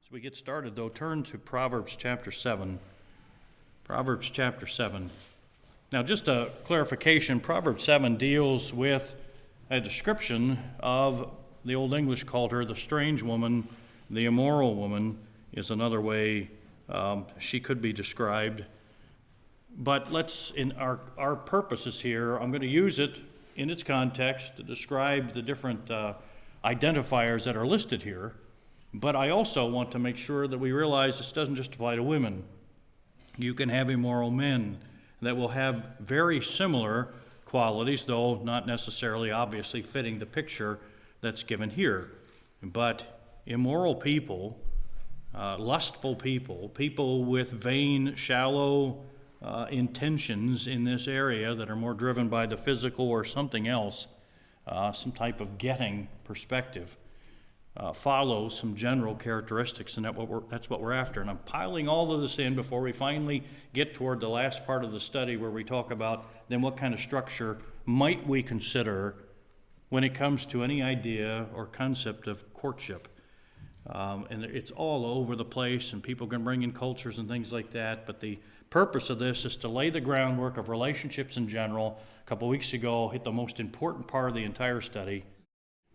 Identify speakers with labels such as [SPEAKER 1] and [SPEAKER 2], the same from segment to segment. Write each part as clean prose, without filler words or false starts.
[SPEAKER 1] As we get started, though, turn to Proverbs chapter 7. Proverbs chapter 7. Now, just a clarification, Proverbs 7 deals with a description of, the Old English called her the strange woman, the immoral woman is another way she could be described. But in our purposes here, I'm going to use it in its context to describe the different identifiers that are listed here. But I also want to make sure that we realize this doesn't just apply to women. You can have immoral men that will have very similar qualities, though not necessarily obviously fitting the picture that's given here. But immoral people, lustful people, people with vain, shallow intentions in this area that are more driven by the physical or something else, some type of getting perspective, follow some general characteristics, and that's what we're after. And I'm piling all of this in before we finally get toward the last part of the study where we talk about then what kind of structure might we consider when it comes to any idea or concept of courtship. And it's all over the place, and people can bring in cultures and things like that, but the purpose of this is to lay the groundwork of relationships in general. A couple weeks ago, hit the most important part of the entire study,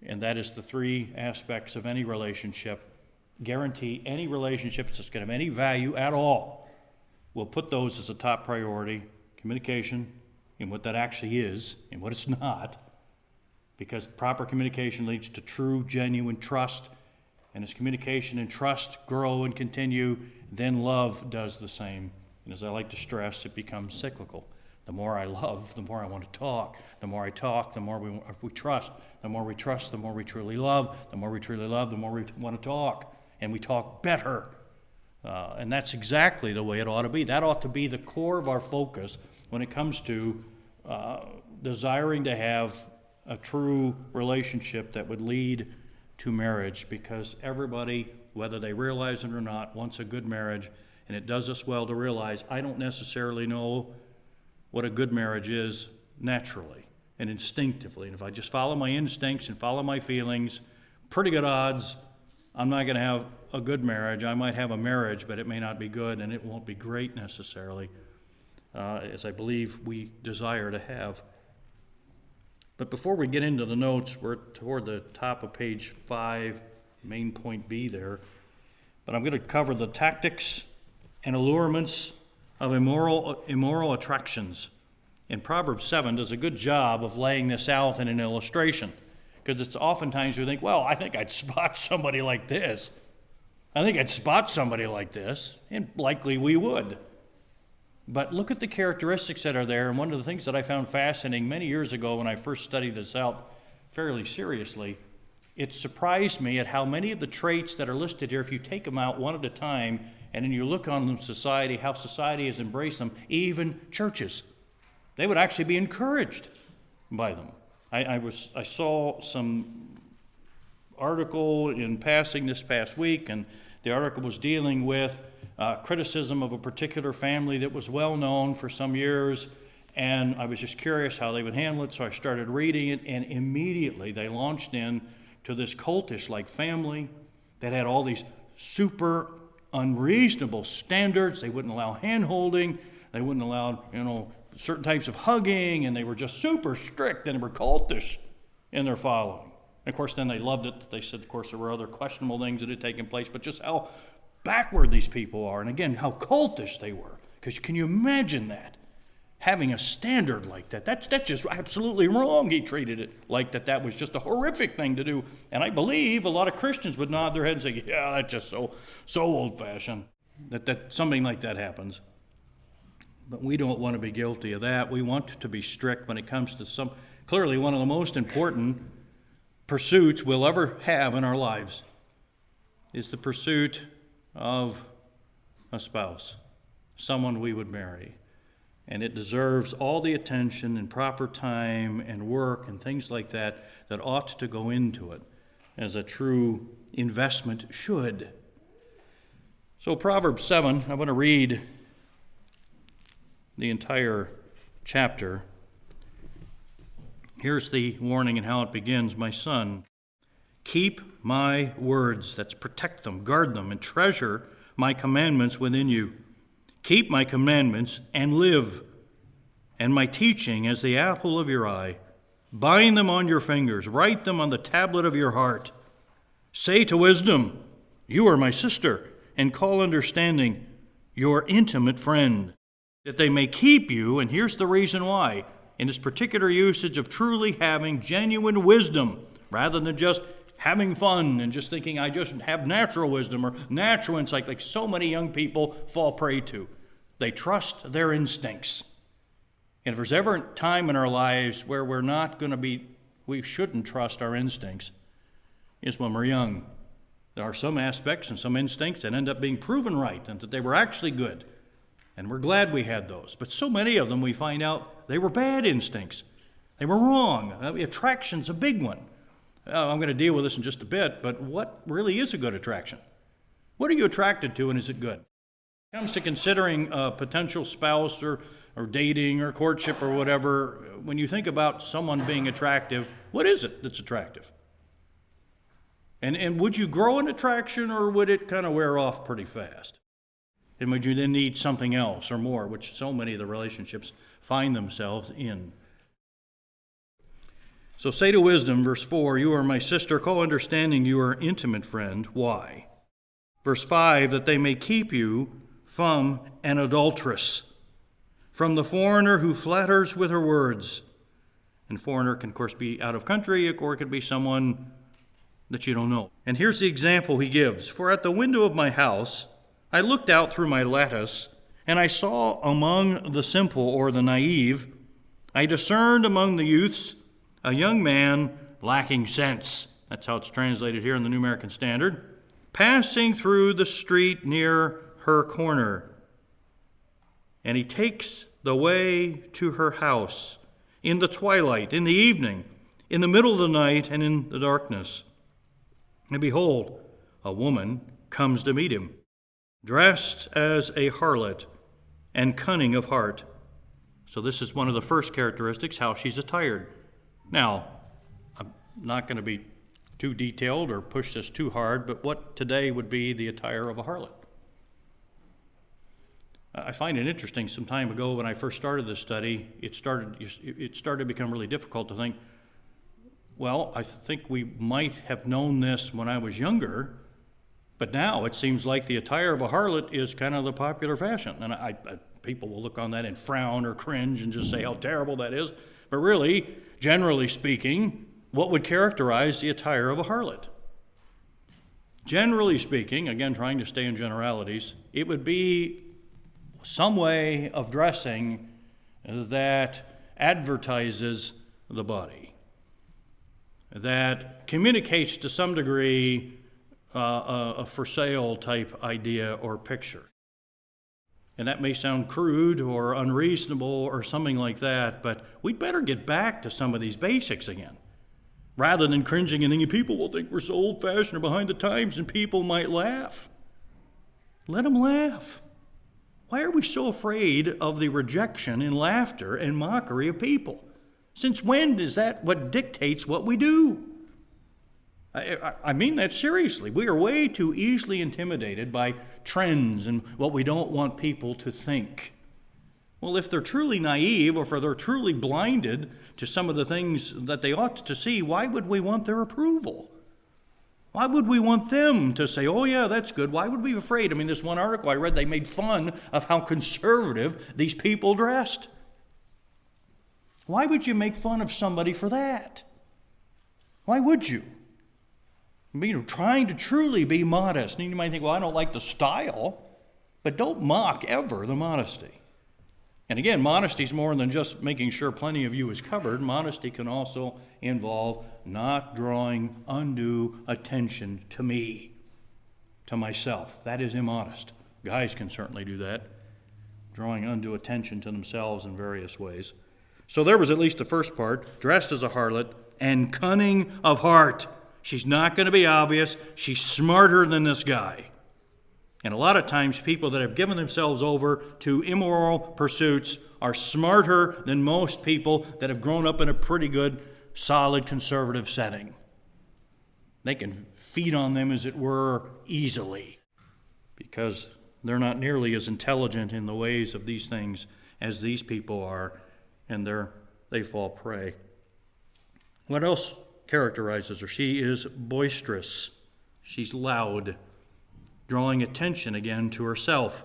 [SPEAKER 1] and that is the three aspects of any relationship. Guarantee any relationship that's going to have any value at all. We'll put those as a top priority. Communication, and what that actually is, and what it's not. Because proper communication leads to true, genuine trust. And as communication and trust grow and continue, then love does the same. And as I like to stress, it becomes cyclical. The more I love, the more I want to talk. The more I talk, the more we trust. The more we trust, the more we truly love. The more we truly love, the more we want to talk. And we talk better. And that's exactly the way it ought to be. That ought to be the core of our focus when it comes to desiring to have a true relationship that would lead to marriage, because everybody, whether they realize it or not, wants a good marriage. And it does us well to realize I don't necessarily know what a good marriage is naturally and instinctively. And if I just follow my instincts and follow my feelings, pretty good odds I'm not going to have a good marriage. I might have a marriage, but it may not be good, and it won't be great necessarily, as I believe we desire to have. But before we get into the notes, we're toward the top of page 5, main point B there. But I'm going to cover the tactics and allurements of immoral attractions. And Proverbs 7 does a good job of laying this out in an illustration. Because it's oftentimes we think, well, I think I'd spot somebody like this. I think I'd spot somebody like this. And likely we would. But look at the characteristics that are there. And one of the things that I found fascinating many years ago when I first studied this out fairly seriously, it surprised me at how many of the traits that are listed here, if you take them out one at a time, and then you look on society, how society has embraced them, even churches, they would actually be encouraged by them. I saw some article in passing this past week, and the article was dealing with criticism of a particular family that was well known for some years, and I was just curious how they would handle it, so I started reading it, and immediately they launched in to this cultish-like family that had all these super unreasonable standards. They wouldn't allow hand-holding, they wouldn't allow, certain types of hugging, and they were just super strict, and they were cultish in their following. And of course, then they loved it. They said, of course, there were other questionable things that had taken place, but just how backward these people are, and again, how cultish they were. Because can you imagine that? Having a standard like that, that's just absolutely wrong. He treated it like that was just a horrific thing to do. And I believe a lot of Christians would nod their head and say, yeah, that's just so old-fashioned, that something like that happens. But we don't want to be guilty of that. We want to be strict when it comes to clearly one of the most important pursuits we'll ever have in our lives is the pursuit of a spouse, someone we would marry. And it deserves all the attention and proper time and work and things like that ought to go into it, as a true investment should. So Proverbs 7, I want to read the entire chapter. Here's the warning and how it begins. My son, Keep my words, that's protect them, guard them, and treasure my commandments within you. Keep my commandments and live, and my teaching as the apple of your eye. Bind them on your fingers, write them on the tablet of your heart. Say to wisdom, you are my sister, and call understanding your intimate friend, that they may keep you, and here's the reason why, in this particular usage of truly having genuine wisdom, rather than just having fun and just thinking I just have natural wisdom or natural insight like so many young people fall prey to. They trust their instincts. And if there's ever a time in our lives where we shouldn't trust our instincts, is when we're young. There are some aspects and some instincts that end up being proven right and that they were actually good. And we're glad we had those. But so many of them we find out they were bad instincts. They were wrong. Attraction's a big one. I'm going to deal with this in just a bit, but what really is a good attraction? What are you attracted to, and is it good? When it comes to considering a potential spouse or dating or courtship or whatever, when you think about someone being attractive, what is it that's attractive? And would you grow an attraction, or would it kind of wear off pretty fast? And would you then need something else or more, which so many of the relationships find themselves in? So say to wisdom, verse 4, you are my sister, call understanding your intimate friend. Why? Verse 5, that they may keep you from an adulteress, from the foreigner who flatters with her words. And foreigner can, of course, be out of country, or it could be someone that you don't know. And here's the example he gives. For at the window of my house, I looked out through my lattice, and I saw among the simple or the naive, I discerned among the youths a young man lacking sense. That's how it's translated here in the New American Standard. Passing through the street near her corner. And he takes the way to her house in the twilight, in the evening, in the middle of the night, and in the darkness. And behold, a woman comes to meet him, dressed as a harlot and cunning of heart. So this is one of the first characteristics, how she's attired. Now, I'm not going to be too detailed or push this too hard, but what today would be the attire of a harlot? I find it interesting. Some time ago when I first started this study, it started to become really difficult to think, well, I think we might have known this when I was younger, but now it seems like the attire of a harlot is kind of the popular fashion. And people will look on that and frown or cringe and just say how terrible that is. But really, generally speaking, what would characterize the attire of a harlot? Generally speaking, again, trying to stay in generalities, it would be some way of dressing that advertises the body, that communicates to some degree a for sale type idea or picture. And that may sound crude or unreasonable or something like that, but we'd better get back to some of these basics again. Rather than cringing and thinking people will think we're so old-fashioned or behind the times and people might laugh. Let them laugh. Why are we so afraid of the rejection and laughter and mockery of people? Since when is that what dictates what we do? I mean that seriously. We are way too easily intimidated by trends and what we don't want people to think. Well, if they're truly naive or if they're truly blinded to some of the things that they ought to see, why would we want their approval? Why would we want them to say, oh yeah, that's good? Why would we be afraid? I mean, this one article I read, they made fun of how conservative these people dressed. Why would you make fun of somebody for that? Why would you? Trying to truly be modest. And you might think, well, I don't like the style, but don't mock ever the modesty. And again, modesty is more than just making sure plenty of you is covered. Modesty can also involve not drawing undue attention to me, to myself. That is immodest. Guys can certainly do that, drawing undue attention to themselves in various ways. So there was at least the first part, dressed as a harlot and cunning of heart. She's not going to be obvious. She's smarter than this guy. And a lot of times people that have given themselves over to immoral pursuits are smarter than most people that have grown up in a pretty good, solid, conservative setting. They can feed on them, as it were, easily, because they're not nearly as intelligent in the ways of these things as these people are, and they fall prey. What else characterizes her? She is boisterous. She's loud, drawing attention again to herself.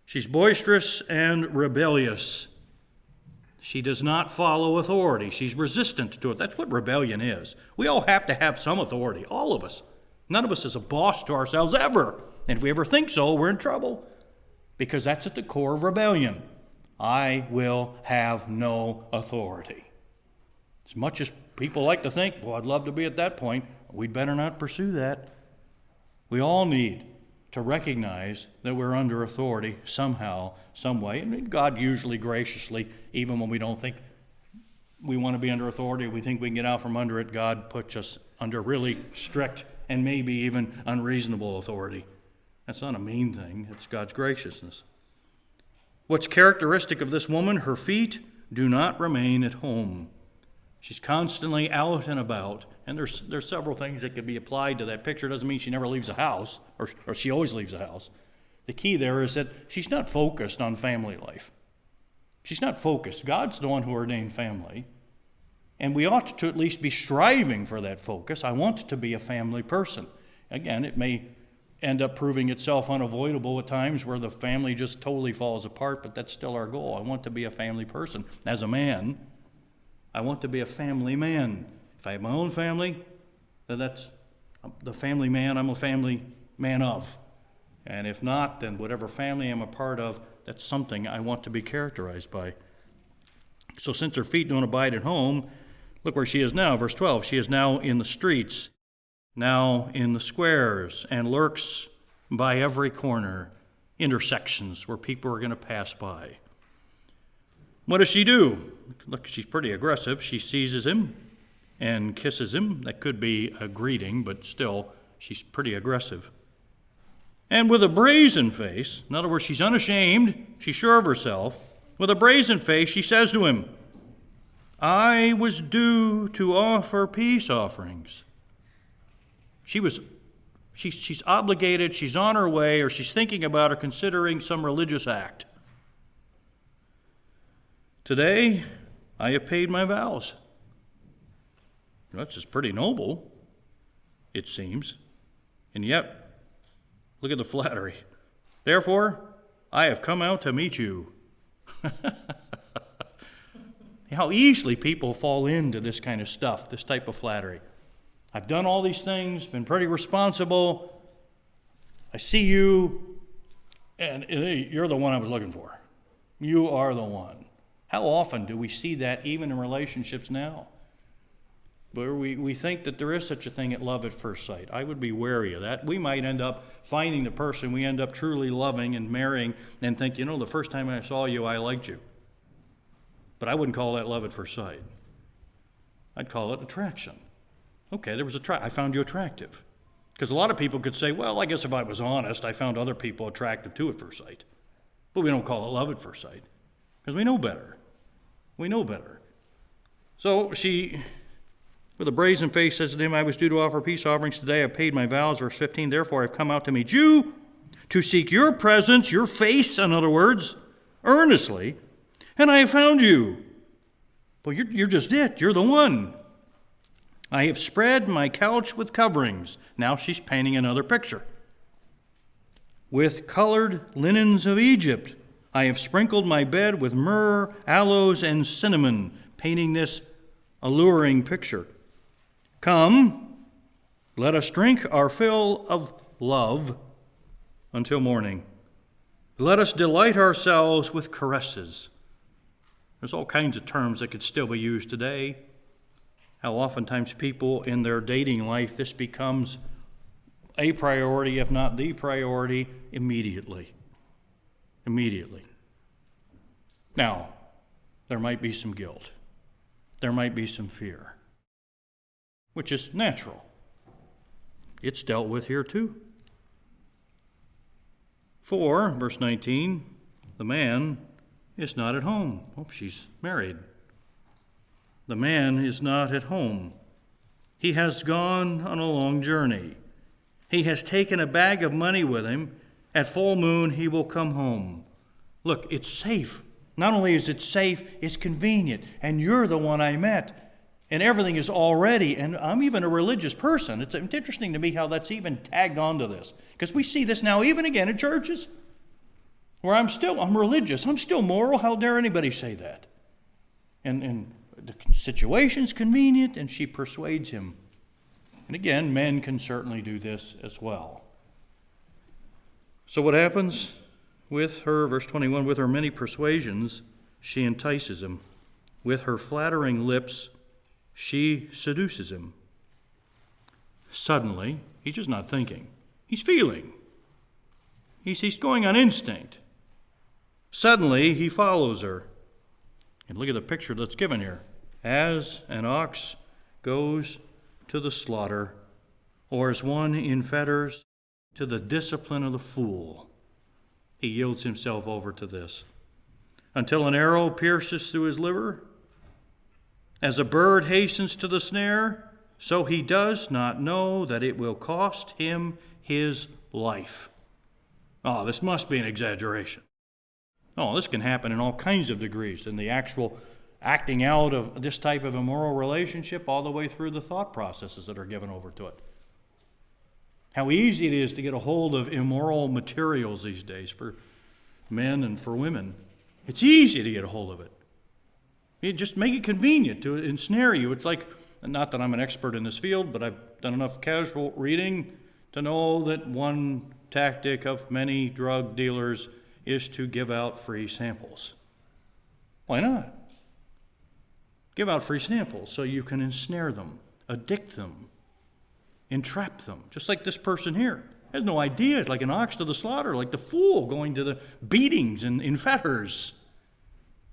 [SPEAKER 1] She's boisterous and rebellious. She does not follow authority. She's resistant to it. That's what rebellion is. We all have to have some authority, all of us. None of us is a boss to ourselves ever. And if we ever think so, we're in trouble, because that's at the core of rebellion. I will have no authority. As much as people like to think, well, I'd love to be at that point, we'd better not pursue that. We all need to recognize that we're under authority somehow, some way. And God usually graciously, even when we don't think we want to be under authority, we think we can get out from under it, God puts us under really strict and maybe even unreasonable authority. That's not a mean thing. It's God's graciousness. What's characteristic of this woman? Her feet do not remain at home. She's constantly out and about. And there's several things that could be applied to that picture. It doesn't mean she never leaves the house, or she always leaves the house. The key there is that she's not focused on family life. She's not focused. God's the one who ordained family. And we ought to at least be striving for that focus. I want to be a family person. Again, it may end up proving itself unavoidable at times where the family just totally falls apart, but that's still our goal. I want to be a family person. As a man, I want to be a family man. If I have my own family, then that's the family man I'm a family man of. And if not, then whatever family I'm a part of, that's something I want to be characterized by. So since her feet don't abide at home, look where she is now, verse 12. She is now in the streets, now in the squares, and lurks by every corner, intersections where people are going to pass by. What does she do? Look, she's pretty aggressive. She seizes him and kisses him. That could be a greeting, but still, she's pretty aggressive. And with a brazen face, in other words, she's unashamed, she's sure of herself, with a brazen face, she says to him, I was due to offer peace offerings. She's obligated, she's on her way, or she's thinking about or considering some religious act. Today, I have paid my vows. That's just pretty noble, it seems. And yet, look at the flattery. Therefore, I have come out to meet you. How easily people fall into this kind of stuff, this type of flattery. I've done all these things, been pretty responsible. I see you, and you're the one I was looking for. You are the one. How often do we see that even in relationships now? Where we think that there is such a thing at love at first sight. I would be wary of that. We might end up finding the person we end up truly loving and marrying and think, the first time I saw you, I liked you. But I wouldn't call that love at first sight. I'd call it attraction. Okay, I found you attractive. Because a lot of people could say, well, I guess if I was honest, I found other people attractive too at first sight. But we don't call it love at first sight. Because we know better. We know better. So she, with a brazen face, says to him, I was due to offer peace offerings today. I paid my vows. Verse 15, therefore I've come out to meet you, to seek your presence, your face, in other words, earnestly, and I have found you. Well, you're just it. You're the one. I have spread my couch with coverings. Now she's painting another picture. With colored linens of Egypt. I have sprinkled my bed with myrrh, aloes, and cinnamon, painting this alluring picture. Come, let us drink our fill of love until morning. Let us delight ourselves with caresses. There's all kinds of terms that could still be used today. How oftentimes people in their dating life, this becomes a priority, if not the priority, immediately. Immediately. Now, there might be some guilt. There might be some fear, which is natural. It's dealt with here too. For, verse 19, the man is not at home. Oh, she's married. The man is not at home. He has gone on a long journey. He has taken a bag of money with him. At full moon, he will come home. Look, it's safe. Not only is it safe, it's convenient. And you're the one I met. And everything is all ready. And I'm even a religious person. It's interesting to me how that's even tagged onto this. Because we see this now even again in churches. Where I'm religious. I'm still moral. How dare anybody say that? And the situation's convenient, and she persuades him. And again, men can certainly do this as well. So what happens with her, verse 21, with her many persuasions, she entices him. With her flattering lips, she seduces him. Suddenly, he's just not thinking. He's feeling. He's going on instinct. Suddenly, he follows her. And look at the picture that's given here. As an ox goes to the slaughter, or as one in fetters to the discipline of the fool, he yields himself over to this, until an arrow pierces through his liver. As a bird hastens to the snare, so he does not know that it will cost him his life. Oh, this must be an exaggeration. Oh, this can happen in all kinds of degrees, in the actual acting out of this type of immoral relationship all the way through the thought processes that are given over to it. How easy it is to get a hold of immoral materials these days for men and for women. It's easy to get a hold of it. You just make it convenient to ensnare you. It's like, not that I'm an expert in this field, but I've done enough casual reading to know that one tactic of many drug dealers is to give out free samples. Why not? Give out free samples so you can ensnare them, addict them, entrap them, just like this person here. Has no idea. It's like an ox to the slaughter, like the fool going to the beatings and in fetters.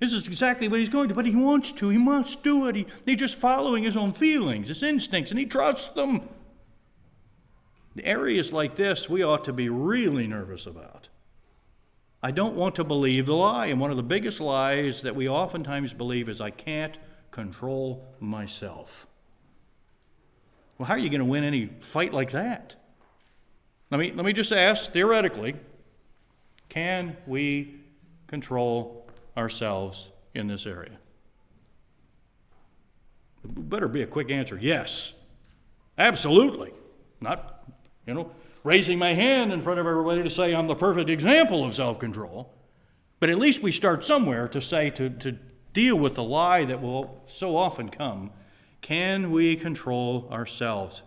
[SPEAKER 1] This is exactly what he's going to, but he wants to. He must do it. He's just following his own feelings, his instincts, and he trusts them. The areas like this we ought to be really nervous about. I don't want to believe the lie, and one of the biggest lies that we oftentimes believe is I can't control myself. Well, how are you going to win any fight like that? Let me just ask, theoretically, can we control ourselves in this area? It better be a quick answer. Yes. Absolutely. Not, raising my hand in front of everybody to say I'm the perfect example of self-control. But at least we start somewhere to say, to deal with the lie that will so often come. Can we control ourselves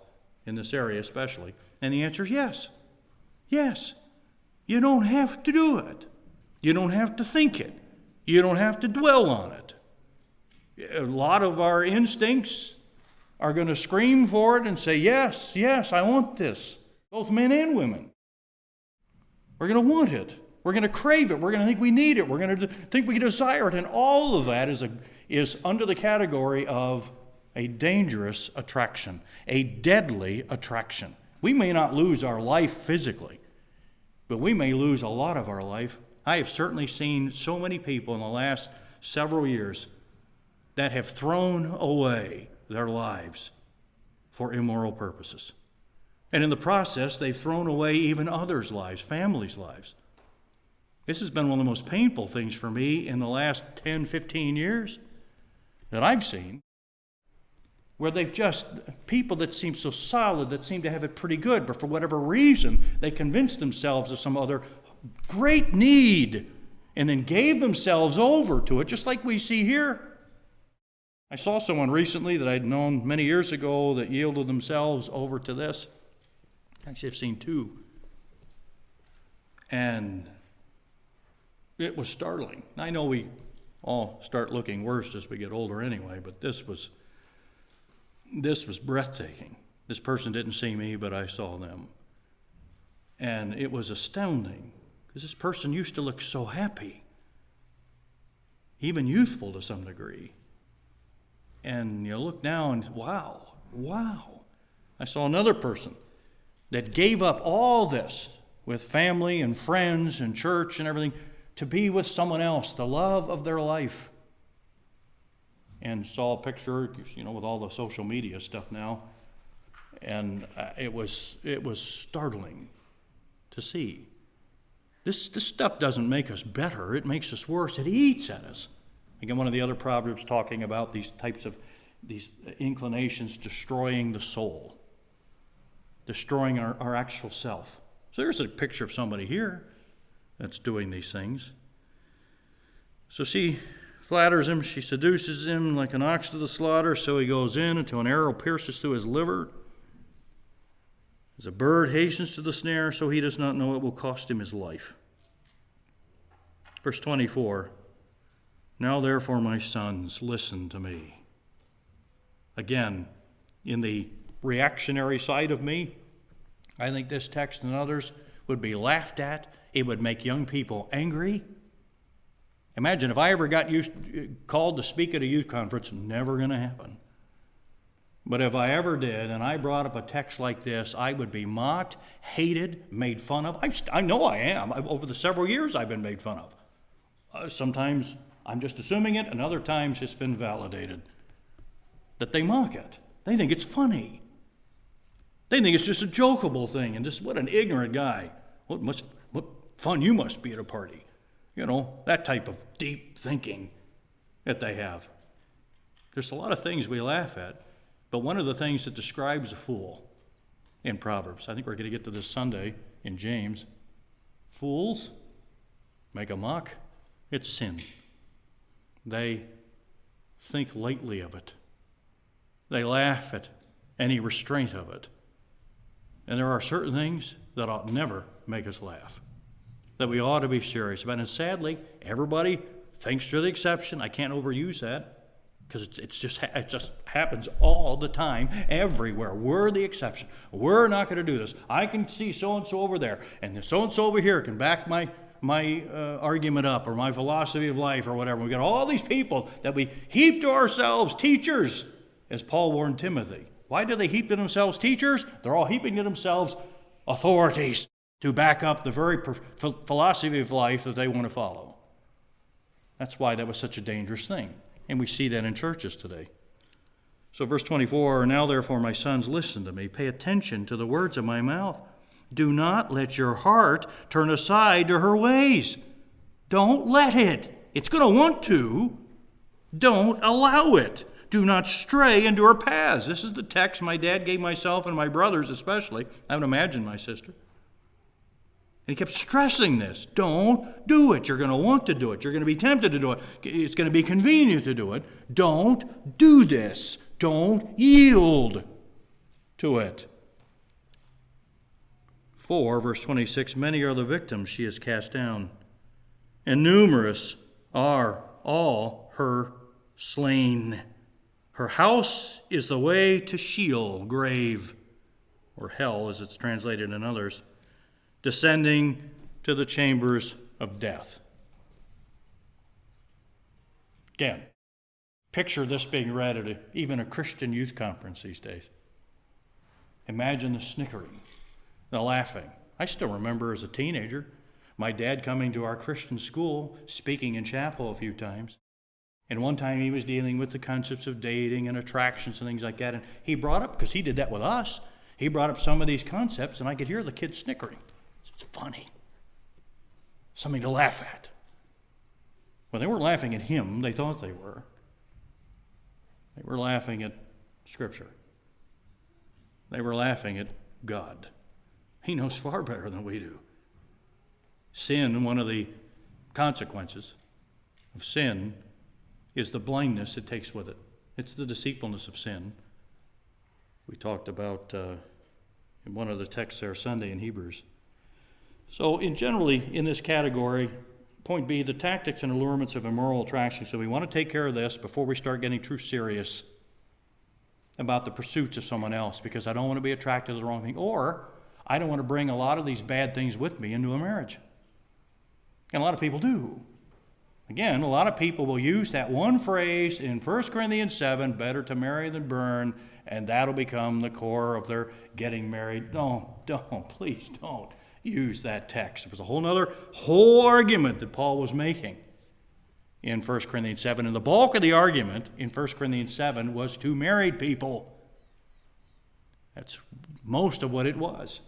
[SPEAKER 1] in this area especially? And the answer is yes. Yes. You don't have to do it. You don't have to think it. You don't have to dwell on it. A lot of our instincts are going to scream for it and say, yes, yes, I want this. Both men and women. We're going to want it. We're going to crave it. We're going to think we need it. We're going to think we desire it. And all of that is under the category of a dangerous attraction, a deadly attraction. We may not lose our life physically, but we may lose a lot of our life. I have certainly seen so many people in the last several years that have thrown away their lives for immoral purposes. And in the process, they've thrown away even others' lives, families' lives. This has been one of the most painful things for me in the last 10, 15 years that I've seen, where they've just, people that seem so solid, that seem to have it pretty good, but for whatever reason, they convinced themselves of some other great need and then gave themselves over to it, just like we see here. I saw someone recently that I'd known many years ago that yielded themselves over to this. Actually, I've seen two. And it was startling. I know we all start looking worse as we get older anyway, but this was breathtaking. This person didn't see me, but I saw them. And it was astounding, because this person used to look so happy, even youthful to some degree. And you look now and wow. I saw another person that gave up all this with family and friends and church and everything to be with someone else, the love of their life. And saw a picture, with all the social media stuff now, and it was startling to see. This stuff doesn't make us better. It makes us worse. It eats at us. Again, one of the other Proverbs talking about these inclinations destroying the soul, destroying our actual self. So there's a picture of somebody here that's doing these things. So she flatters him, she seduces him like an ox to the slaughter, so he goes in until an arrow pierces through his liver. As a bird hastens to the snare, so he does not know it will cost him his life. Verse 24, now therefore, my sons, listen to me. Again, in the reactionary side of me, I think this text and others would be laughed at. It would make young people angry. Imagine if I ever got called to speak at a youth conference, never going to happen. But if I ever did, and I brought up a text like this, I would be mocked, hated, made fun of. I know I am. Over the several years I've been made fun of. Sometimes I'm just assuming it, and other times it's been validated. That they mock it. They think it's funny. They think it's just a jokeable thing, and just what an ignorant guy. What fun you must be at a party. You know, that type of deep thinking that they have. There's a lot of things we laugh at, but one of the things that describes a fool in Proverbs, I think we're going to get to this Sunday in James, fools make a mock, it's sin. They think lightly of it. They laugh at any restraint of it. And there are certain things that ought never make us laugh, that we ought to be serious about. And sadly, everybody thinks they're the exception. I can't overuse that because it just happens all the time, everywhere. We're the exception. We're not going to do this. I can see so-and-so over there, and so-and-so over here can back my argument up or my philosophy of life or whatever. We've got all these people that we heap to ourselves, teachers, as Paul warned Timothy. Why do they heap to themselves teachers? They're all heaping to themselves authorities to back up the very philosophy of life that they want to follow. That's why that was such a dangerous thing. And we see that in churches today. So verse 24, now therefore, my sons, listen to me. Pay attention to the words of my mouth. Do not let your heart turn aside to her ways. Don't let it. It's going to want to. Don't allow it. Do not stray into her paths. This is the text my dad gave myself and my brothers especially. I would imagine my sister. And he kept stressing this. Don't do it. You're going to want to do it. You're going to be tempted to do it. It's going to be convenient to do it. Don't do this. Don't yield to it. 4, verse 26, many are the victims she has cast down, and numerous are all her slain. Her house is the way to Sheol, grave, or hell as it's translated in others, descending to the chambers of death. Again, picture this being read at even a Christian youth conference these days. Imagine the snickering, the laughing. I still remember as a teenager, my dad coming to our Christian school, speaking in chapel a few times. And one time he was dealing with the concepts of dating and attractions and things like that. And he brought up, because he did that with us, he brought up some of these concepts, and I could hear the kids snickering. It's funny. Something to laugh at. Well, they weren't laughing at him. They thought they were. They were laughing at Scripture. They were laughing at God. He knows far better than we do. Sin, one of the consequences of sin, is the blindness it takes with it. It's the deceitfulness of sin. We talked about in one of the texts there Sunday in Hebrews. So generally in this category, point B, the tactics and allurements of immoral attraction. So we want to take care of this before we start getting too serious about the pursuits of someone else, because I don't want to be attracted to the wrong thing, or I don't want to bring a lot of these bad things with me into a marriage. And a lot of people do. Again, a lot of people will use that one phrase in 1 Corinthians 7, better to marry than burn, and that'll become the core of their getting married. Please don't use that text. It was a whole argument that Paul was making in 1 Corinthians 7, and the bulk of the argument in 1 Corinthians 7 was to married people. That's most of what it was.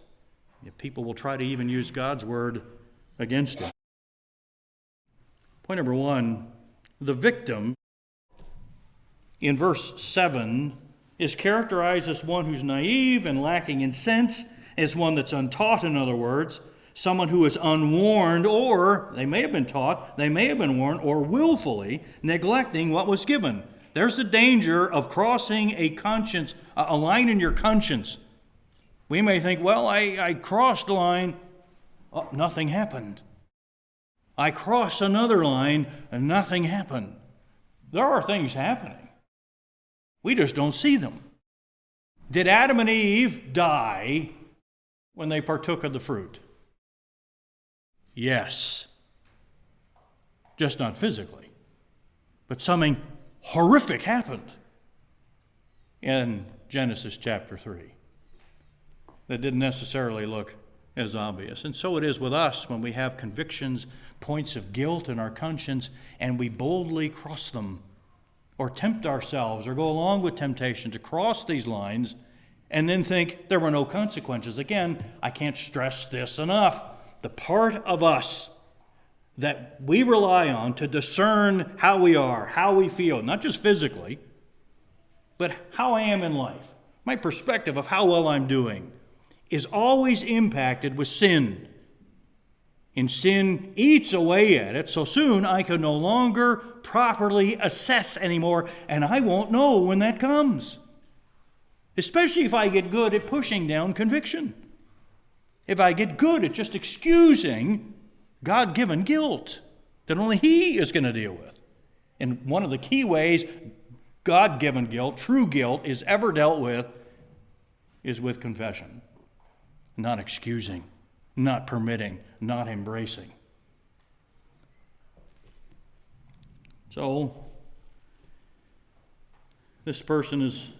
[SPEAKER 1] People will try to even use God's word against it. Point number 1, the victim in verse 7 is characterized as one who's naive and lacking in sense, as one that's untaught, in other words, someone who is unwarned, or they may have been taught, they may have been warned, or willfully neglecting what was given. There's the danger of crossing a line in your conscience. We may think, well, I crossed a line, oh, nothing happened. I crossed another line, and nothing happened. There are things happening. We just don't see them. Did Adam and Eve die when they partook of the fruit? Yes. Just not physically. But something horrific happened in Genesis chapter 3 that didn't necessarily look as obvious. And so it is with us when we have convictions, points of guilt in our conscience, and we boldly cross them or tempt ourselves or go along with temptation to cross these lines and then think there were no consequences. Again, I can't stress this enough. The part of us that we rely on to discern how we are, how we feel, not just physically, but how I am in life, my perspective of how well I'm doing, is always impacted with sin. And sin eats away at it, so soon I can no longer properly assess anymore, and I won't know when that comes. Especially if I get good at pushing down conviction. If I get good at just excusing God-given guilt that only He is going to deal with. And one of the key ways God-given guilt, true guilt, is ever dealt with is with confession. Not excusing, not permitting, not embracing. So, this person is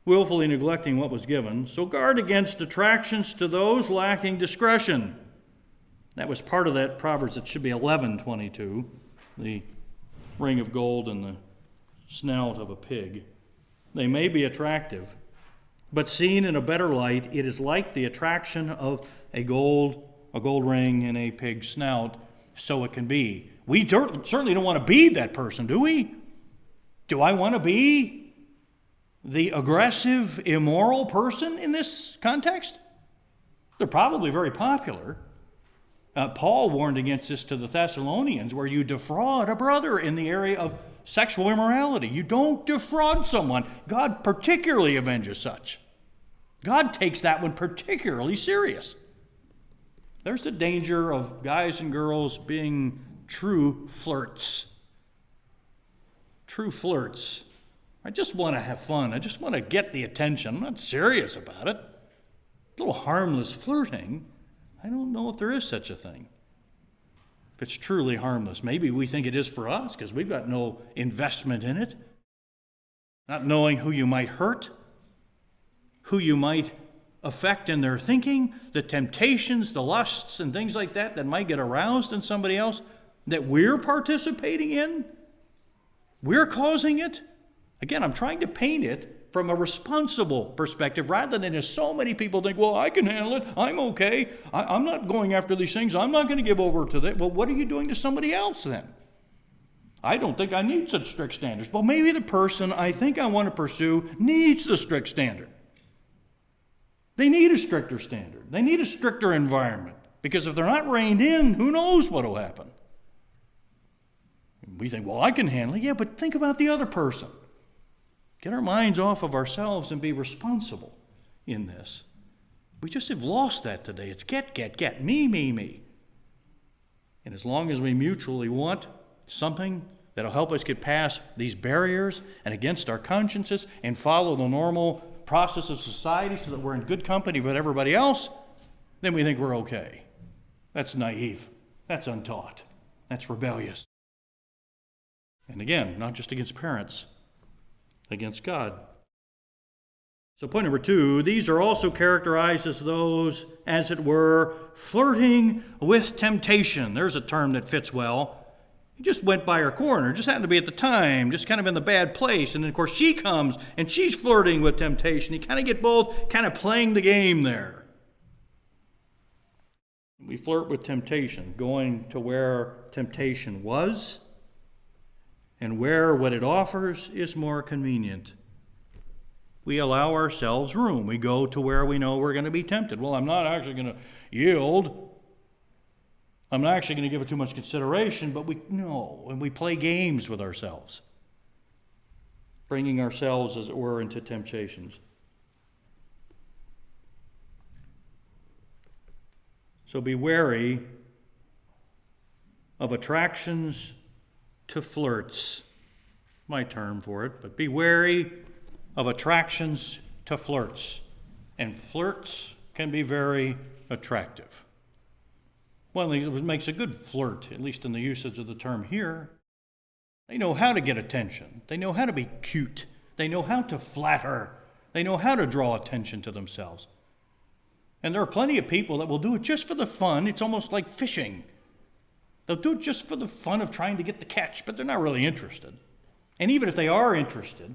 [SPEAKER 1] willfully neglecting what was given. So guard against attractions to those lacking discretion. That was part of that Proverbs. It should be 11:22, the ring of gold and the snout of a pig. They may be attractive, but seen in a better light, it is like the attraction of a gold ring and a pig's snout, so it can be. We certainly don't want to be that person, do we? Do I want to be the aggressive, immoral person in this context? They're probably very popular. Paul warned against this to the Thessalonians, where you defraud a brother in the area of sexual immorality. You don't defraud someone. God particularly avenges such. God takes that one particularly serious. There's the danger of guys and girls being true flirts. True flirts. I just want to have fun. I just want to get the attention. I'm not serious about it. A little harmless flirting. I don't know if there is such a thing. If it's truly harmless. Maybe we think it is for us because we've got no investment in it. Not knowing who you might hurt, who you might affect in their thinking, the temptations, the lusts, and things like that that might get aroused in somebody else that we're participating in. We're causing it. Again, I'm trying to paint it from a responsible perspective rather than as so many people think, well, I can handle it. I'm okay. I'm not going after these things. I'm not going to give over to that. Well, what are you doing to somebody else then? I don't think I need such strict standards. Well, maybe the person I think I want to pursue needs the strict standard. They need a stricter standard. They need a stricter environment. Because if they're not reined in, who knows what will happen? We think, well, I can handle it. Yeah, but think about the other person. Get our minds off of ourselves and be responsible in this. We just have lost that today. It's get, me. And as long as we mutually want something that'll help us get past these barriers and against our consciences and follow the normal process of society so that we're in good company with everybody else, then we think we're okay. That's naive. That's untaught. That's rebellious. And again, not just against parents, against God. So point number 2, these are also characterized as those, as it were, flirting with temptation. There's a term that fits well He just went by her corner, just happened to be at the time, just kind of in the bad place. And then, of course, she comes and she's flirting with temptation. You kind of get both kind of playing the game there. We flirt with temptation, going to where temptation was and where what it offers is more convenient. We allow ourselves room. We go to where we know we're going to be tempted. Well, I'm not actually going to yield. I'm not actually going to give it too much consideration, but we know, and we play games with ourselves, bringing ourselves, as it were, into temptations. So be wary of attractions to flirts. My term for it, but be wary of attractions to flirts. And flirts can be very attractive. One of the things that makes a good flirt, at least in the usage of the term here, they know how to get attention. They know how to be cute. They know how to flatter. They know how to draw attention to themselves. And there are plenty of people that will do it just for the fun. It's almost like fishing. They'll do it just for the fun of trying to get the catch, but they're not really interested. And even if they are interested,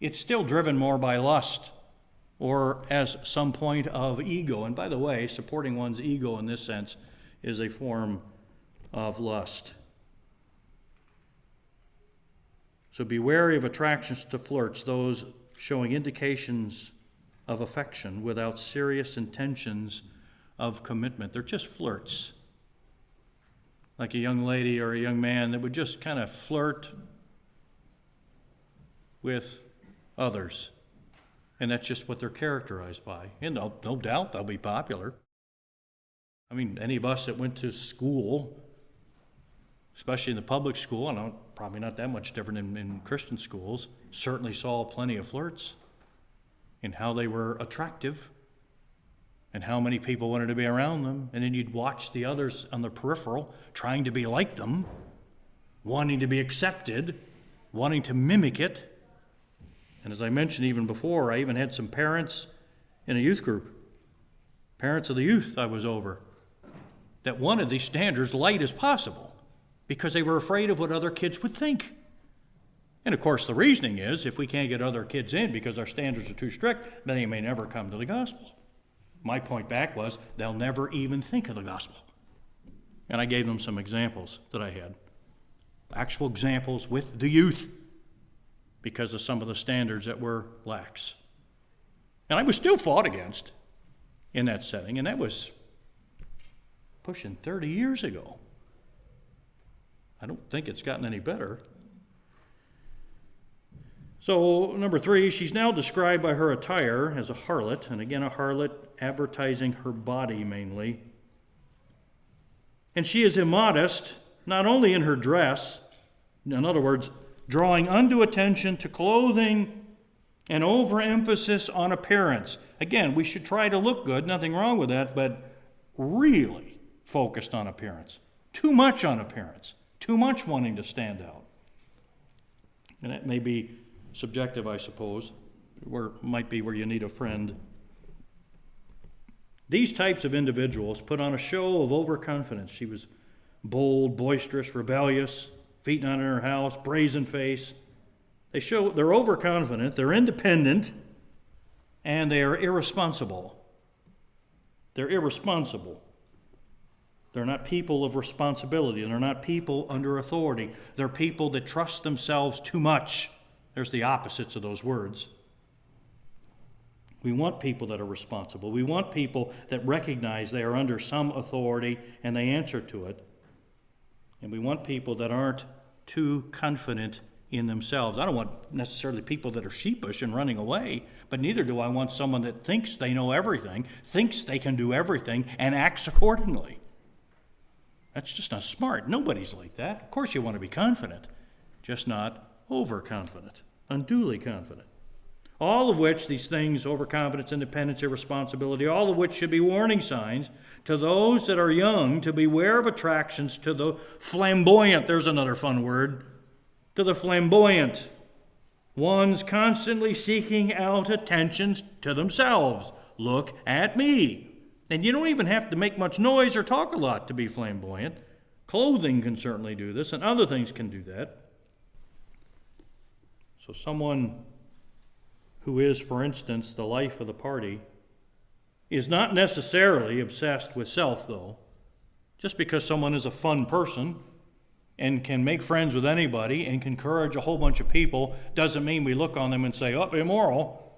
[SPEAKER 1] it's still driven more by lust or as some point of ego. And by the way, supporting one's ego in this sense is a form of lust. So be wary of attractions to flirts, those showing indications of affection without serious intentions of commitment. They're just flirts. Like a young lady or a young man that would just kind of flirt with others. And that's just what they're characterized by. And no doubt they'll be popular. I mean, any of us that went to school, especially in the public school, and probably not that much different in Christian schools, certainly saw plenty of flirts in how they were attractive and how many people wanted to be around them. And then you'd watch the others on the peripheral trying to be like them, wanting to be accepted, wanting to mimic it. And as I mentioned even before, I even had some parents in a youth group, parents of the youth I was over, that wanted these standards light as possible because they were afraid of what other kids would think. And of course, the reasoning is if we can't get other kids in because our standards are too strict, then they may never come to the gospel. My point back was they'll never even think of the gospel. And I gave them some examples that I had, actual examples with the youth because of some of the standards that were lax. And I was still fought against in that setting, and that was pushing 30 years ago. I don't think it's gotten any better. So, number 3, she's now described by her attire as a harlot, and again, a harlot advertising her body mainly. And she is immodest, not only in her dress, in other words, drawing undue attention to clothing and overemphasis on appearance. Again, we should try to look good, nothing wrong with that, but really focused on appearance. Too much on appearance. Too much wanting to stand out. And that may be subjective, I suppose, might be where you need a friend. These types of individuals put on a show of overconfidence. She was bold, boisterous, rebellious, feet not in her house, brazen face. They show they're overconfident, they're independent, and they are irresponsible. They're irresponsible. They're not people of responsibility. They're not people under authority. They're people that trust themselves too much. There's the opposites of those words. We want people that are responsible. We want people that recognize they are under some authority and they answer to it. And we want people that aren't too confident in themselves. I don't want necessarily people that are sheepish and running away, but neither do I want someone that thinks they know everything, thinks they can do everything, and acts accordingly. That's just not smart. Nobody's like that. Of course you want to be confident, just not overconfident, unduly confident. All of which, these things, overconfidence, independence, irresponsibility, all of which should be warning signs to those that are young to beware of attractions to the flamboyant. There's another fun word. To the flamboyant. Ones constantly seeking out attentions to themselves. Look at me. And you don't even have to make much noise or talk a lot to be flamboyant. Clothing can certainly do this, and other things can do that. So someone who is, for instance, the life of the party is not necessarily obsessed with self, though. Just because someone is a fun person and can make friends with anybody and can encourage a whole bunch of people doesn't mean we look on them and say, oh, immoral.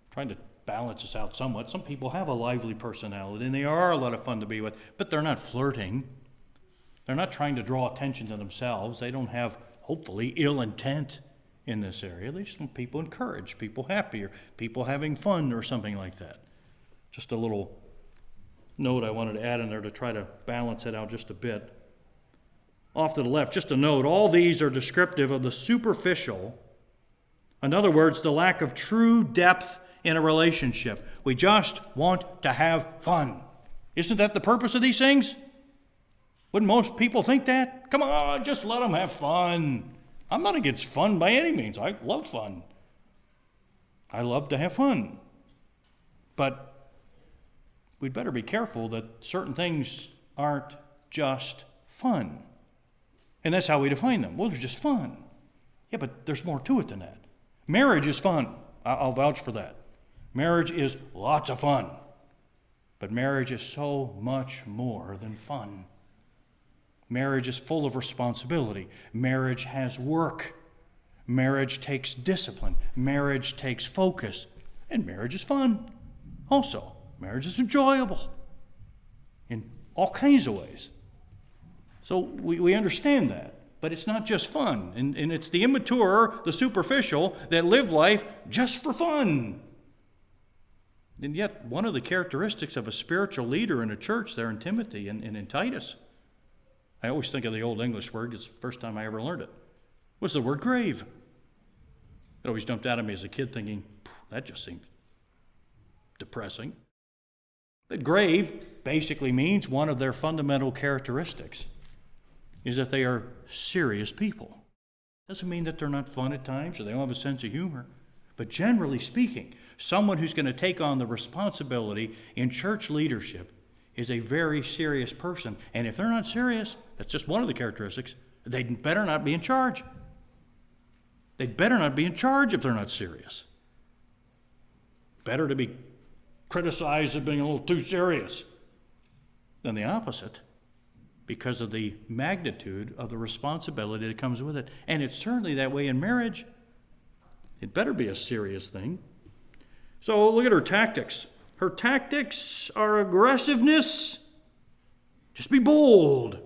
[SPEAKER 1] I'm trying to balance this out somewhat. Some people have a lively personality and they are a lot of fun to be with, but they're not flirting. They're not trying to draw attention to themselves. They don't have, hopefully, ill intent in this area. They just want people encouraged, people happier, people having fun or something like that. Just a little note I wanted to add in there to try to balance it out just a bit. Off to the left, just a note, all these are descriptive of the superficial. In other words, the lack of true depth in a relationship. We just want to have fun. Isn't that the purpose of these things? Wouldn't most people think that? Come on, just let them have fun. I'm not against fun by any means. I love fun. I love to have fun. But we'd better be careful that certain things aren't just fun. And that's how we define them. Well, they're just fun. Yeah, but there's more to it than that. Marriage is fun. I'll vouch for that. Marriage is lots of fun. But marriage is so much more than fun. Marriage is full of responsibility. Marriage has work. Marriage takes discipline. Marriage takes focus. And marriage is fun also. Marriage is enjoyable in all kinds of ways. So we understand that. But it's not just fun. And it's the immature, the superficial, that live life just for fun. And yet, one of the characteristics of a spiritual leader in a church there in Timothy and in Titus, I always think of the Old English word, it's the first time I ever learned it, was the word grave. It always jumped out at me as a kid thinking, that just seems depressing. But grave basically means one of their fundamental characteristics is that they are serious people. Doesn't mean that they're not fun at times or they don't have a sense of humor. But generally speaking, someone who's going to take on the responsibility in church leadership is a very serious person. And if they're not serious, that's just one of the characteristics, they'd better not be in charge. They'd better not be in charge if they're not serious. Better to be criticized as being a little too serious than the opposite, because of the magnitude of the responsibility that comes with it. And it's certainly that way in marriage. It better be a serious thing. So look at her tactics. Her tactics are aggressiveness. Just be bold.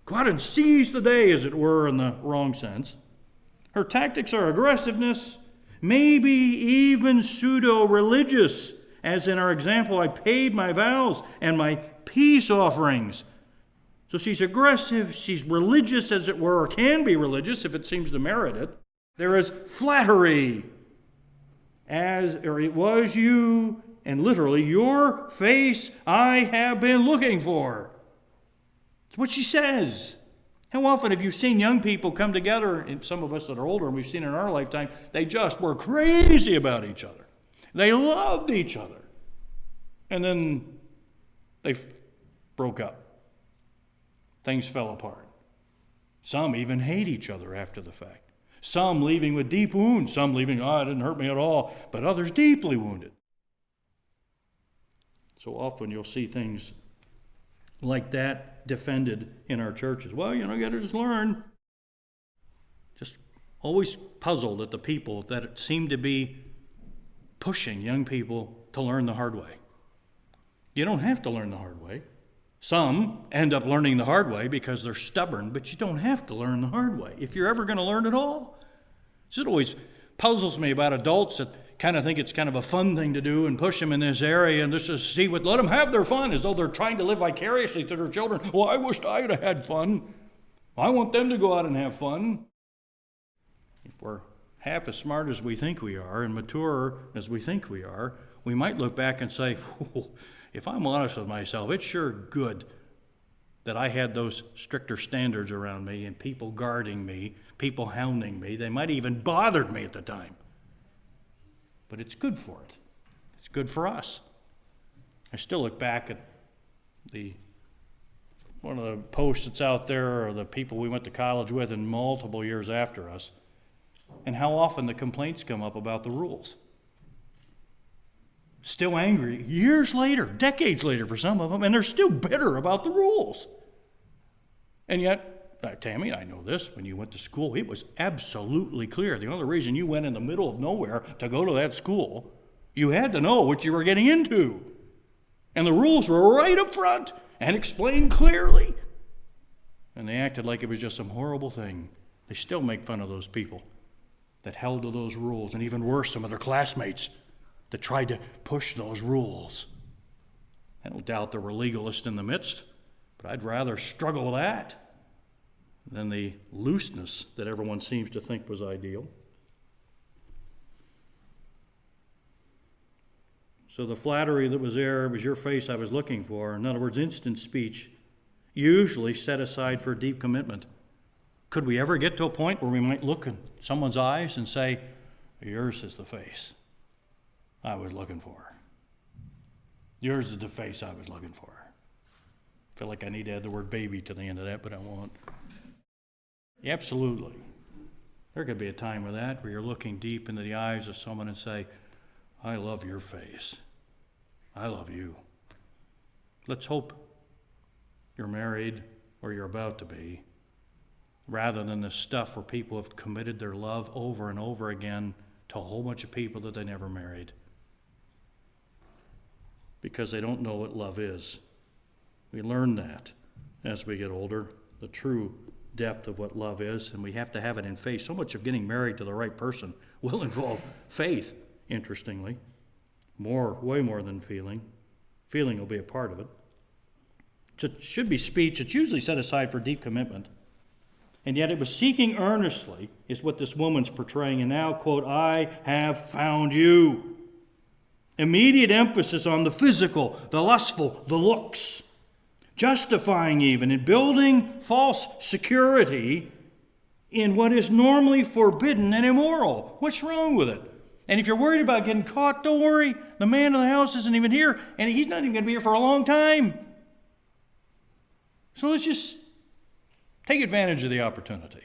[SPEAKER 1] Go out and seize the day, as it were, in the wrong sense. Her tactics are aggressiveness, maybe even pseudo-religious, as in our example, I paid my vows and my peace offerings. So she's aggressive, she's religious, as it were, or can be religious if it seems to merit it. There is flattery, it was you, and literally, your face I have been looking for. It's what she says. How often have you seen young people come together, and some of us that are older, and we've seen in our lifetime, they just were crazy about each other. They loved each other. And then they broke up. Things fell apart. Some even hate each other after the fact. Some leaving with deep wounds. Some leaving, it didn't hurt me at all. But others deeply wounded. So often you'll see things like that defended in our churches. Well, you got to just learn. Just always puzzled at the people that seem to be pushing young people to learn the hard way. You don't have to learn the hard way. Some end up learning the hard way because they're stubborn, but you don't have to learn the hard way if you're ever going to learn at all. It always puzzles me about adults that kind of think it's kind of a fun thing to do and push them in this area and just let them have their fun as though they're trying to live vicariously through their children. Well, I wished I would have had fun. I want them to go out and have fun. If we're half as smart as we think we are and mature as we think we are, we might look back and say, if I'm honest with myself, it's sure good that I had those stricter standards around me and people guarding me, people hounding me. They might even bothered me at the time. But it's good for it. It's good for us. I still look back at the one of the posts that's out there are the people we went to college with and multiple years after us, and how often the complaints come up about the rules. Still angry years later, decades later for some of them, and they're still bitter about the rules. And yet, Tammy, I know this, when you went to school, it was absolutely clear. The only reason you went in the middle of nowhere to go to that school, you had to know what you were getting into. And the rules were right up front and explained clearly. And they acted like it was just some horrible thing. They still make fun of those people that held to those rules, and even worse, some of their classmates that tried to push those rules. I don't doubt there were legalists in the midst, but I'd rather struggle with that than the looseness that everyone seems to think was ideal. So the flattery that was there was your face I was looking for. In other words, instant speech, usually set aside for deep commitment. Could we ever get to a point where we might look in someone's eyes and say, yours is the face I was looking for. Yours is the face I was looking for. I feel like I need to add the word baby to the end of that, but I won't. Absolutely. There could be a time with that where you're looking deep into the eyes of someone and say, I love your face. I love you. Let's hope you're married or you're about to be, rather than the stuff where people have committed their love over and over again to a whole bunch of people that they never married because they don't know what love is. We learn that as we get older, the true depth of what love is, and we have to have it in faith. So much of getting married to the right person will involve faith, interestingly. Way more than feeling. Feeling will be a part of it. So it should be speech. It's usually set aside for deep commitment. And yet it was seeking earnestly is what this woman's portraying. And now, quote, I have found you. Immediate emphasis on the physical, the lustful, the looks. Justifying even and building false security in what is normally forbidden and immoral. What's wrong with it? And if you're worried about getting caught, don't worry. The man of the house isn't even here, and he's not even going to be here for a long time. So let's just take advantage of the opportunity,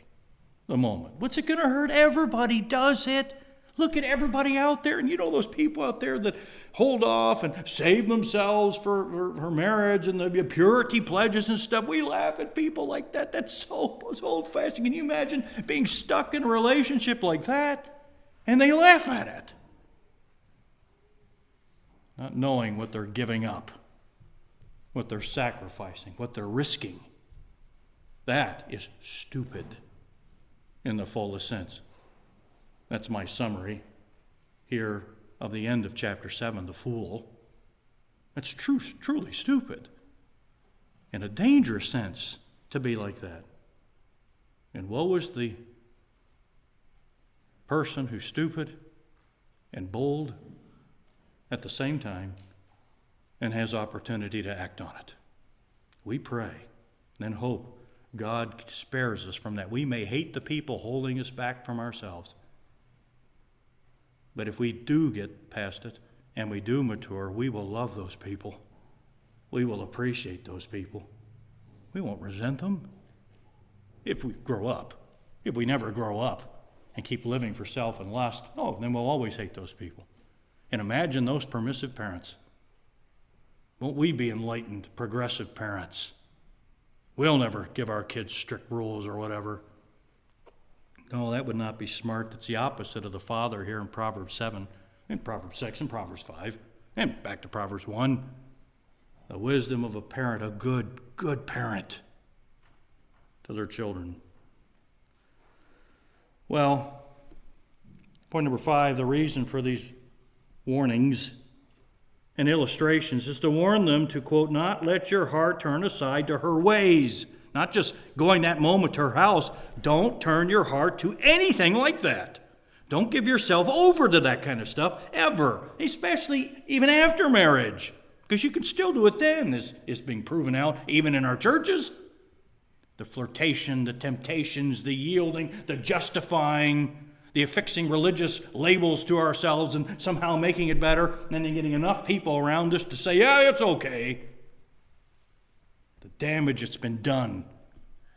[SPEAKER 1] the moment. What's it going to hurt? Everybody does it. Look at everybody out there, and you know those people out there that hold off and save themselves for marriage and the purity pledges and stuff. We laugh at people like that. That's so old-fashioned. Can you imagine being stuck in a relationship like that? And they laugh at it, not knowing what they're giving up, what they're sacrificing, what they're risking. That is stupid in the fullest sense. That's my summary here of the end of chapter 7, the fool. That's truly stupid. In a dangerous sense to be like that. And woe is the person who's stupid and bold at the same time and has opportunity to act on it. We pray and hope God spares us from that. We may hate the people holding us back from ourselves. But if we do get past it and we do mature, we will love those people. We will appreciate those people. We won't resent them if we grow up. If we never grow up and keep living for self and lust, then we'll always hate those people. And imagine those permissive parents. Won't we be enlightened, progressive parents? We'll never give our kids strict rules or whatever. No, that would not be smart. It's the opposite of the father here in Proverbs 7, in Proverbs 6, and Proverbs 5, and back to Proverbs 1. The wisdom of a parent, a good parent to their children. Well, point number 5, the reason for these warnings and illustrations is to warn them to, quote, not let your heart turn aside to her ways. Not just going that moment to her house. Don't turn your heart to anything like that. Don't give yourself over to that kind of stuff ever, especially even after marriage, because you can still do it then, as is being proven out even in our churches. The flirtation, the temptations, the yielding, the justifying, the affixing religious labels to ourselves and somehow making it better, and then getting enough people around us to say, yeah, it's okay. The damage that's been done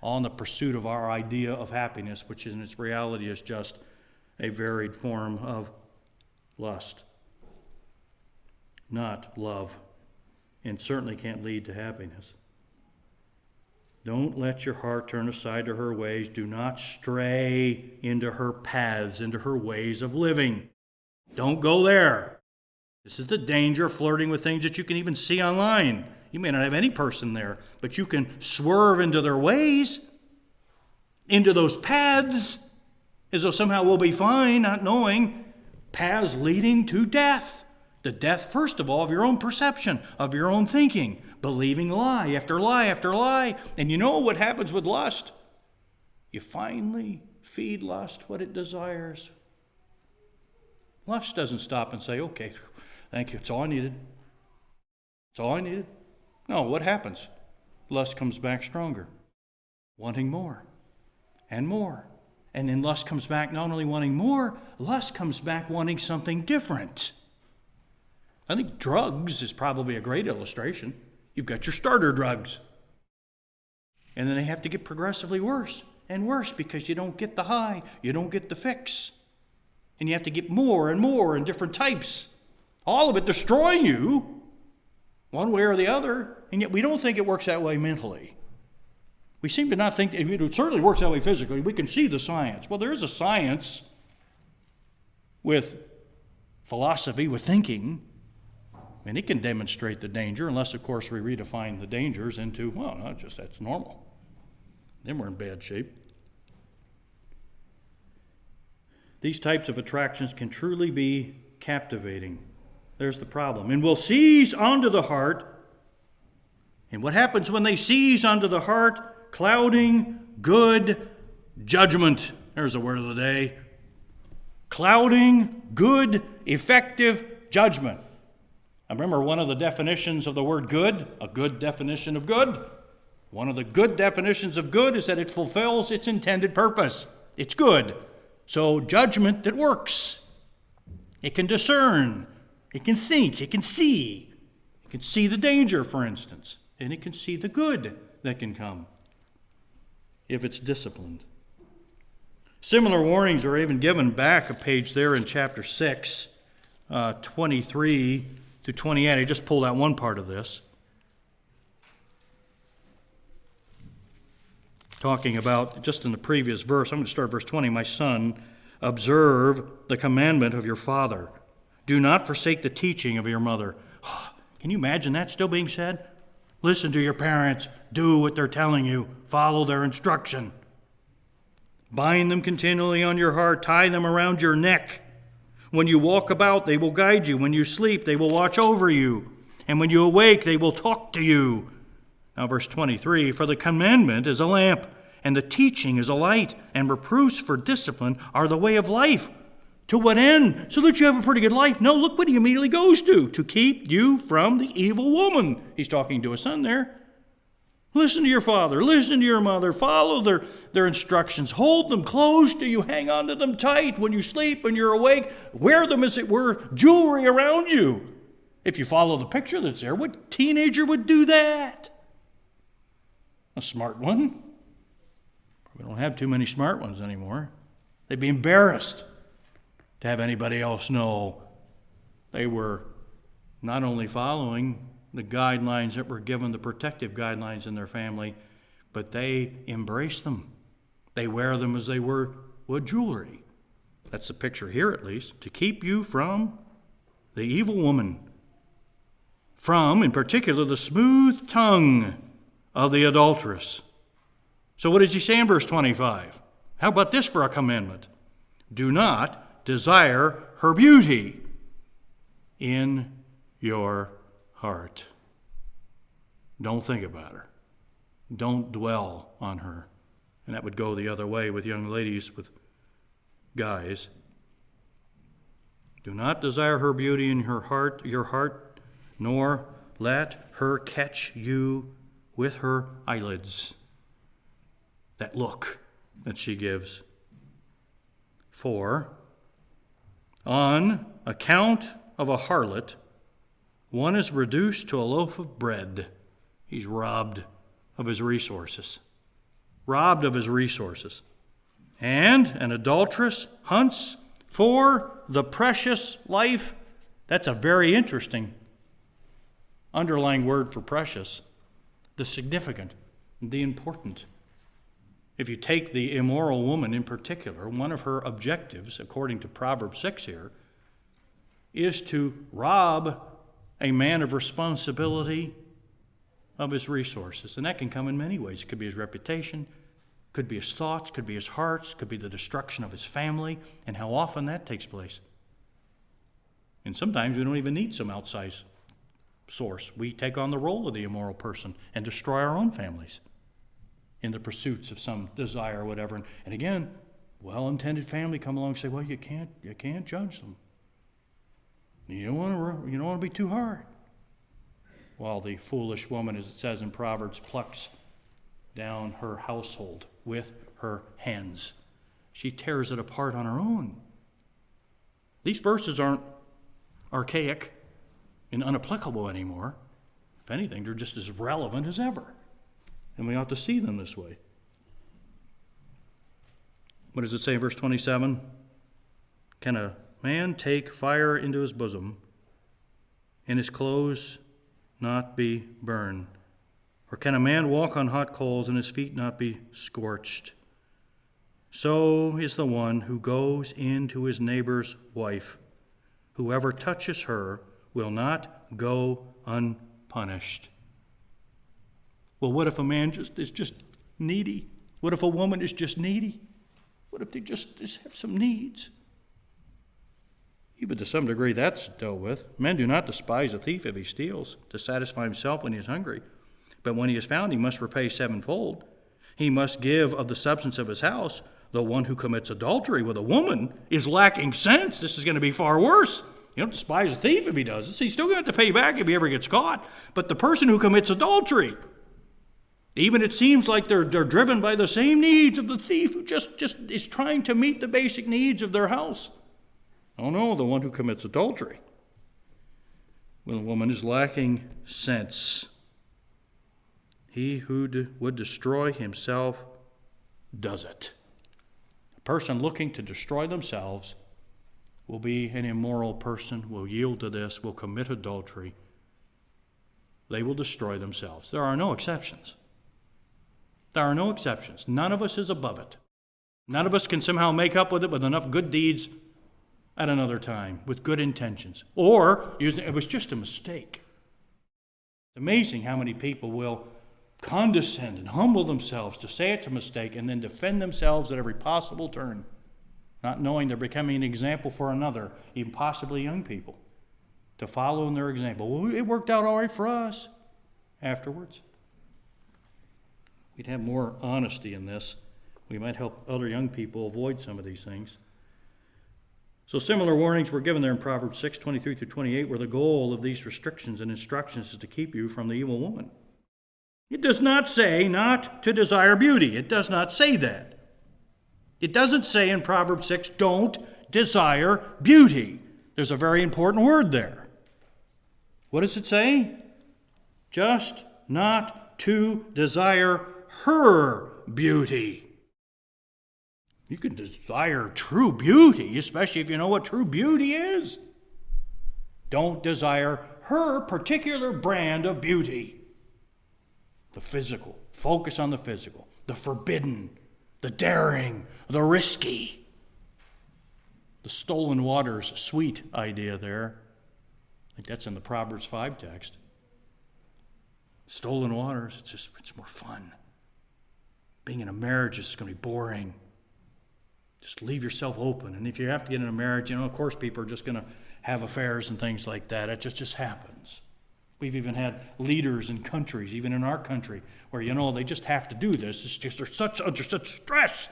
[SPEAKER 1] on the pursuit of our idea of happiness, which in its reality is just a varied form of lust, not love, and certainly can't lead to happiness. Don't let your heart turn aside to her ways. Do not stray into her paths, into her ways of living. Don't go there. This is the danger of flirting with things that you can even see online. You may not have any person there, but you can swerve into their ways, into those paths, as though somehow we'll be fine, not knowing paths leading to death. The death, first of all, of your own perception, of your own thinking, believing lie after lie after lie. And you know what happens with lust? You finally feed lust what it desires. Lust doesn't stop and say, okay, thank you, it's all I needed. It's all I needed. No, what happens? Lust comes back stronger, wanting more and more. And then lust comes back not only wanting more, lust comes back wanting something different. I think drugs is probably a great illustration. You've got your starter drugs. And then they have to get progressively worse and worse because you don't get the high, you don't get the fix. And you have to get more and more in different types. All of it destroying you, one way or the other, and yet we don't think it works that way mentally. We seem to not think, it certainly works that way physically. We can see the science. Well, there is a science with philosophy, with thinking, and it can demonstrate the danger, unless, of course, we redefine the dangers into, well, no, just that's normal. Then we're in bad shape. These types of attractions can truly be captivating. There's the problem. And will seize onto the heart. And what happens when they seize onto the heart? Clouding good judgment. There's the word of the day. Clouding good, effective judgment. I remember one of the definitions of the word good, a good definition of good. One of the good definitions of good is that it fulfills its intended purpose. It's good. So judgment that works. It can discern. It can think. It can see. It can see the danger, for instance. And it can see the good that can come if it's disciplined. Similar warnings are even given back a page there in chapter 6, 23 to 28. I just pulled out one part of this. Talking about, just in the previous verse, I'm going to start verse 20. My son, observe the commandment of your father. Do not forsake the teaching of your mother. Can you imagine that still being said? Listen to your parents. Do what they're telling you. Follow their instruction. Bind them continually on your heart. Tie them around your neck. When you walk about, they will guide you. When you sleep, they will watch over you. And when you awake, they will talk to you. Now, verse 23, for the commandment is a lamp, and the teaching is a light, and reproofs for discipline are the way of life. To what end? So that you have a pretty good life. No, look what he immediately goes to keep you from the evil woman. He's talking to his son there. Listen to your father. Listen to your mother. Follow their instructions. Hold them close to you. Hang on to them tight when you sleep, when you're awake. Wear them, as it were, jewelry around you. If you follow the picture that's there, what teenager would do that? A smart one. We don't have too many smart ones anymore. They'd be embarrassed to have anybody else know they were not only following the guidelines that were given, the protective guidelines in their family, but they embrace them. They wear them as they would jewelry. That's the picture here, at least, to keep you from the evil woman. From, in particular, the smooth tongue of the adulteress. So what does he say in verse 25? How about this for a commandment? Do not desire her beauty in your heart. Don't think about her. Don't dwell on her. And that would go the other way with young ladies, with guys. Do not desire her beauty in your heart, nor let her catch you with her eyelids. That look that she gives. For on account of a harlot, one is reduced to a loaf of bread. He's robbed of his resources. Robbed of his resources. And an adulteress hunts for the precious life. That's a very interesting underlying word for precious. The significant, the important. If you take the immoral woman in particular, one of her objectives, according to Proverbs 6 here, is to rob a man of responsibility of his resources. And that can come in many ways. It could be his reputation, could be his thoughts, could be his hearts, could be the destruction of his family, and how often that takes place. And sometimes we don't even need some outside source. We take on the role of the immoral person and destroy our own families in the pursuits of some desire or whatever. And again, well-intended family come along and say, well, you can't judge them. You don't want to be too hard. While the foolish woman, as it says in Proverbs, plucks down her household with her hands. She tears it apart on her own. These verses aren't archaic and unapplicable anymore. If anything, they're just as relevant as ever. And we ought to see them this way. What does it say in verse 27? Can a man take fire into his bosom and his clothes not be burned? Or can a man walk on hot coals and his feet not be scorched? So is the one who goes into his neighbor's wife. Whoever touches her will not go unpunished. Well, what if a man is just needy? What if a woman is just needy? What if they just have some needs? Even to some degree, that's dealt with. Men do not despise a thief if he steals to satisfy himself when he is hungry. But when he is found, he must repay sevenfold. He must give of the substance of his house. The one who commits adultery with a woman is lacking sense. This is going to be far worse. You don't despise a thief if he does this. He's still going to have to pay back if he ever gets caught. But the person who commits adultery, even it seems like they're driven by the same needs of the thief who just is trying to meet the basic needs of their house. Oh no, the one who commits adultery with a woman is lacking sense. He who would destroy himself does it. A person looking to destroy themselves will be an immoral person, will yield to this, will commit adultery. They will destroy themselves. There are no exceptions. There are no exceptions. None of us is above it. None of us can somehow make up with it with enough good deeds at another time, with good intentions. Or it was just a mistake. It's amazing how many people will condescend and humble themselves to say it's a mistake and then defend themselves at every possible turn, not knowing they're becoming an example for another, even possibly young people, to follow in their example. Well, it worked out all right for us afterwards. We'd have more honesty in this. We might help other young people avoid some of these things. So similar warnings were given there in Proverbs 6, 23 through 28, where the goal of these restrictions and instructions is to keep you from the evil woman. It does not say not to desire beauty. It does not say that. It doesn't say in Proverbs 6, don't desire beauty. There's a very important word there. What does it say? Just not to desire her beauty. You can desire true beauty, especially if you know what true beauty is. Don't desire her particular brand of beauty. The physical. Focus on the physical. The forbidden. The daring. The risky. The stolen waters sweet idea there. I think that's in the Proverbs 5 text. Stolen waters, it's more fun. Being in a marriage is going to be boring. Just leave yourself open. And if you have to get in a marriage, of course people are just going to have affairs and things like that. It just happens. We've even had leaders in countries, even in our country, where, they just have to do this. It's just they're under such stress.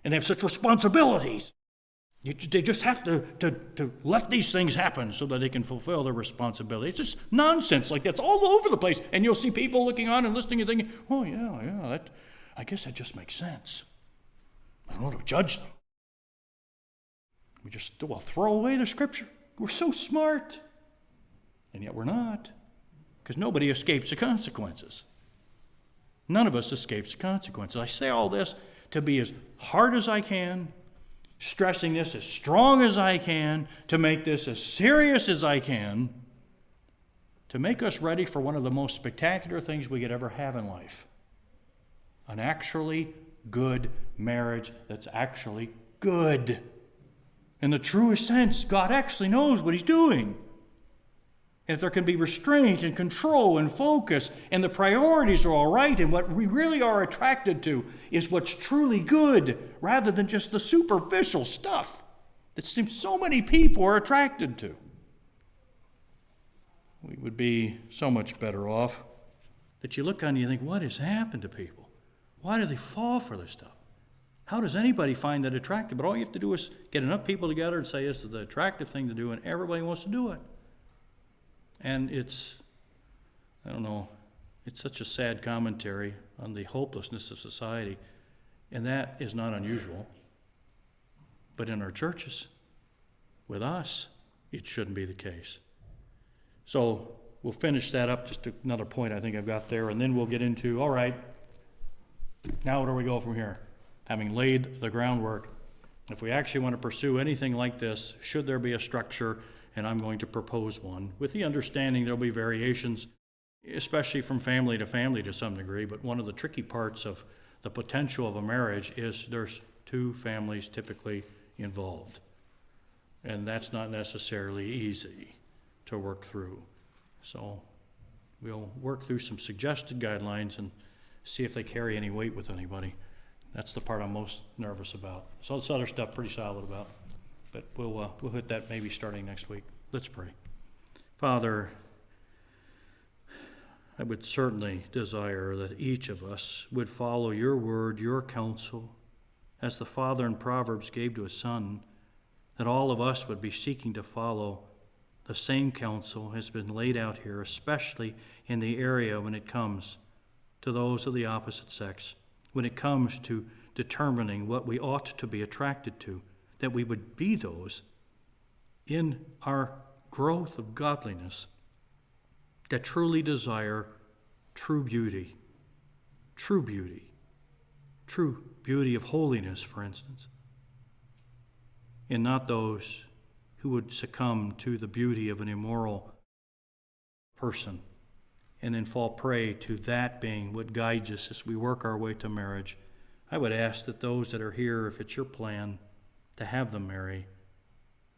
[SPEAKER 1] And they have such responsibilities. They just have to let these things happen so that they can fulfill their responsibility. It's just nonsense like that's all over the place. And you'll see people looking on and listening and thinking, oh, yeah, I guess that just makes sense. I don't want to judge them. We just, throw away the scripture. We're so smart. And yet we're not. Because nobody escapes the consequences. None of us escapes the consequences. I say all this to be as hard as I can, stressing this as strong as I can, to make this as serious as I can, to make us ready for one of the most spectacular things we could ever have in life. An actually good marriage that's actually good. In the truest sense, God actually knows what He's doing. And if there can be restraint and control and focus, and the priorities are all right, and what we really are attracted to is what's truly good, rather than just the superficial stuff that seems so many people are attracted to, we would be so much better off. That you look on and you think, what has happened to people? Why do they fall for this stuff? How does anybody find that attractive? But all you have to do is get enough people together and say this is the attractive thing to do, and everybody wants to do it. And it's such a sad commentary on the hopelessness of society, and that is not unusual. But in our churches, with us, it shouldn't be the case. So we'll finish that up, just another point I think I've got there, and then we'll get into, all right, now where do we go from here? Having laid the groundwork, if we actually want to pursue anything like this, should there be a structure, and I'm going to propose one, with the understanding there'll be variations, especially from family to some degree, but one of the tricky parts of the potential of a marriage is there's two families typically involved, and that's not necessarily easy to work through. So we'll work through some suggested guidelines and see if they carry any weight with anybody. That's the part I'm most nervous about. So this other stuff pretty solid about, but we'll hit that maybe starting next week. Let's pray. Father, I would certainly desire that each of us would follow your word, your counsel, as the father in Proverbs gave to his son, that all of us would be seeking to follow the same counsel has been laid out here, especially in the area when it comes to those of the opposite sex, when it comes to determining what we ought to be attracted to, that we would be those in our growth of godliness that truly desire true beauty of holiness, for instance, and not those who would succumb to the beauty of an immoral person and then fall prey to that being what guides us as we work our way to marriage. I would ask that those that are here, if it's your plan to have them marry,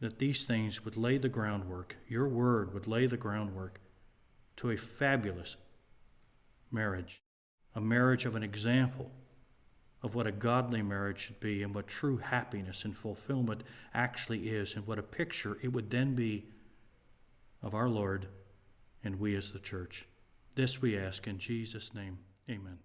[SPEAKER 1] that these things would lay the groundwork, your word would lay the groundwork to a fabulous marriage, a marriage of an example of what a godly marriage should be and what true happiness and fulfillment actually is, and what a picture it would then be of our Lord and we as the church. This we ask in Jesus' name. Amen.